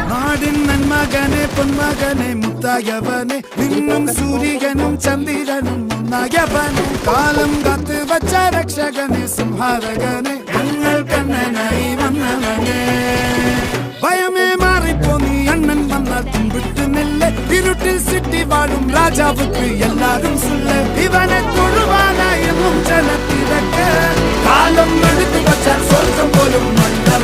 നാടിൻ നന്മകനെ പൊന്മകനെ മുത്തായവനെ നിന്നും സൂര്യനും ചന്ദ്രനും ഒന്നായവനെ കാലം കാത്ത് വച്ച രക്ഷകനെ സംഹാരകനെ ഞങ്ങൾ കണ്ണനായി വന്നവനെ ഭയമേ മാറിപ്പോ നീ അണ്ണൻ വന്നാൽ തുമ്പിട്ട് നെല്ല് ഇരുട്ടിൽ സിറ്റി വാഴും രാജാവുക്ക് എല്ലാരും സുല്ല് ഇവനെ തൊഴുവാനായെന്നും ജനത്തിരക്ക് കാലം എടുത്തു വച്ചാൽ സ്വർഗം പോലും മണ്ഡൽ